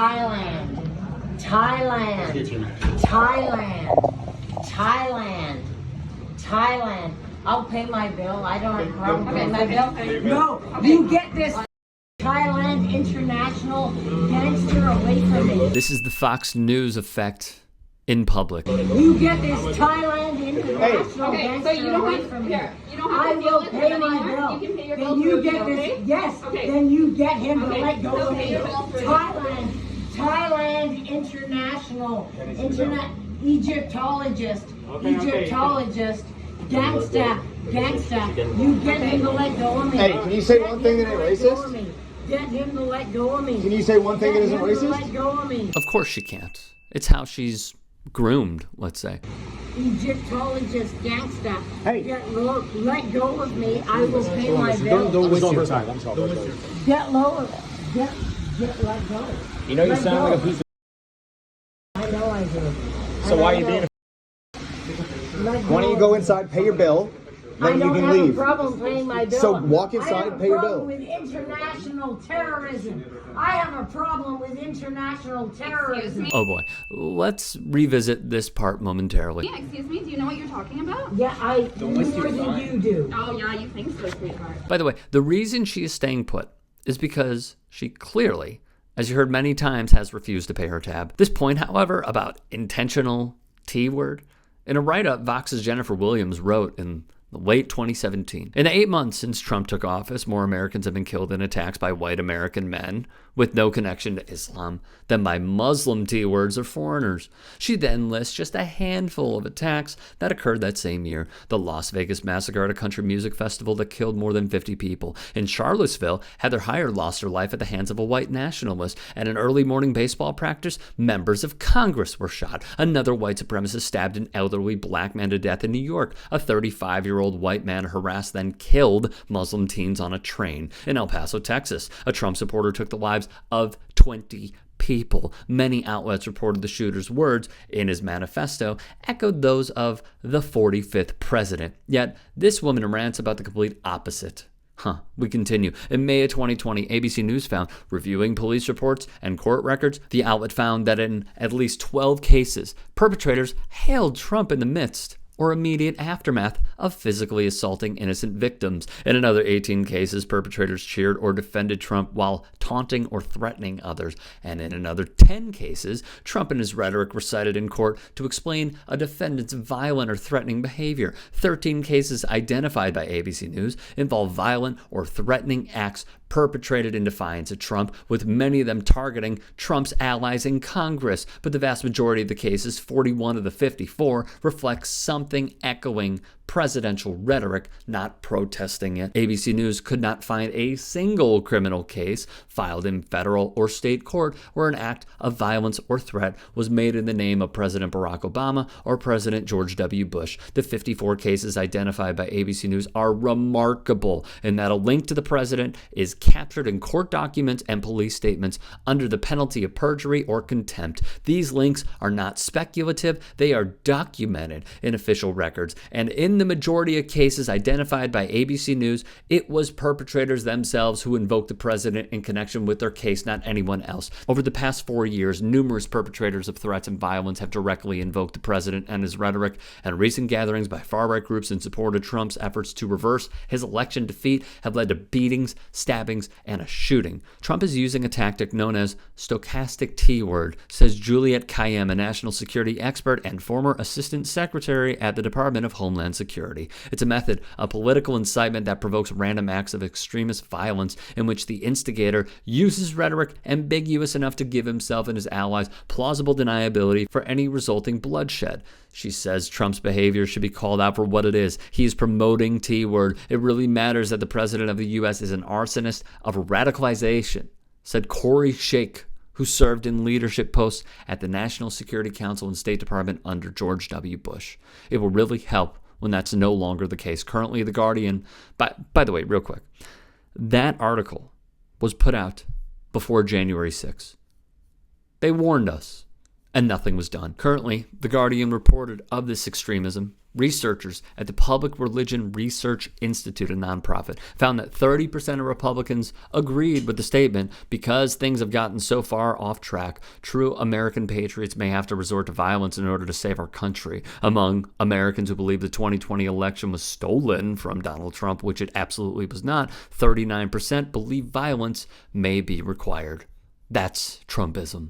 Thailand, Thailand, Thailand, Thailand, Thailand. I'll pay my bill. I don't have a problem paying my bill. No, you get this Thailand international gangster away from me. This is the Fox News effect in public. You get this Thailand international gangster so you don't away have, from me. here, you don't have I to deal will with pay him my anymore. bill. You can pay your Then bill you through get me, this. okay? Yes. Okay. Then you get him to Okay, let go so of pay me. your bill through me. Thailand international, Egyptologist, gangsta. You get him to let go of me. Hey, can you say one thing that ain't racist? Get him to let go of me. Can you say one thing that isn't Get him to let racist? go of me. Of course she can't. It's how she's groomed, let's say. Egyptologist, gangsta. Hey. Let go of me. I will pay my bill. Don't waste your time. I'm sorry. Get lower. Get let go. You know you Let sound go. like a piece of. I know I do. So why are you being? Why don't you go inside, pay your bill, then you can I leave. don't have a problem paying my bill. So walk inside, pay your I have a bill. problem with international terrorism. I have a problem with international terrorism. Oh boy. Let's revisit this part momentarily. Yeah, excuse me, do you know what you're talking about? Yeah, more than you do. Oh yeah, you think so, sweetheart. By the way, the reason she is staying put is because she clearly, as you heard many times, has refused to pay her tab. This point, however, about intentional T-word, in a write-up Vox's Jennifer Williams wrote in late 2017. In the 8 months since Trump took office, more Americans have been killed in attacks by white American men with no connection to Islam than by Muslim T-words or foreigners. She then lists just a handful of attacks that occurred that same year. The Las Vegas massacre at a country music festival that killed more than 50 people. In Charlottesville, Heather Heyer lost her life at the hands of a white nationalist. At an early morning baseball practice, members of Congress were shot. Another white supremacist stabbed an elderly black man to death in New York. A 35-year-old white man harassed, then killed Muslim teens on a train. In El Paso, Texas, a Trump supporter took the lives of 20 people. Many outlets reported the shooter's words in his manifesto echoed those of the 45th president. Yet, this woman rants about the complete opposite. We continue. In May of 2020, ABC News found, reviewing police reports and court records, the outlet found that in at least 12 cases, perpetrators hailed Trump in the midst or immediate aftermath of physically assaulting innocent victims. In another 18 cases, perpetrators cheered or defended Trump while taunting or threatening others. And in another 10 cases, Trump and his rhetoric were cited in court to explain a defendant's violent or threatening behavior. 13 cases identified by ABC News involve violent or threatening acts perpetrated in defiance of Trump, with many of them targeting Trump's allies in Congress. But the vast majority of the cases, 41 of the 54, reflect something echoing presidential rhetoric, not protesting it. ABC News could not find a single criminal case filed in federal or state court where an act of violence or threat was made in the name of President Barack Obama or President George W. Bush. The 54 cases identified by ABC News are remarkable in that a link to the president is captured in court documents and police statements under the penalty of perjury or contempt. These links are not speculative, they are documented in official records, and in the majority of cases identified by ABC News, it was perpetrators themselves who invoked the president in connection with their case, not anyone else. Over the past 4 years, numerous perpetrators of threats and violence have directly invoked the president and his rhetoric, and recent gatherings by far-right groups in support of Trump's efforts to reverse his election defeat have led to beatings, stabbings, and a shooting. Trump is using a tactic known as stochastic T-word, says Juliette Kayyem, a national security expert and former assistant secretary at the Department of Homeland Security. It's a method of political incitement that provokes random acts of extremist violence in which the instigator uses rhetoric ambiguous enough to give himself and his allies plausible deniability for any resulting bloodshed. She says Trump's behavior should be called out for what it is. He is promoting T-word. It really matters that the president of the U.S. is an arsonist of radicalization, said Corey Sheikh, who served in leadership posts at the National Security Council and State Department under George W. Bush. It will really help when that's no longer the case. Currently, The Guardian, by the way, real quick, that article was put out before January 6th. They warned us, and nothing was done. Currently, The Guardian reported of this extremism Researchers at the Public Religion Research Institute, a nonprofit, found that 30% of Republicans agreed with the statement, because things have gotten so far off track, true American patriots may have to resort to violence in order to save our country. Among Americans who believe the 2020 election was stolen from Donald Trump, which it absolutely was not, 39% believe violence may be required. That's Trumpism.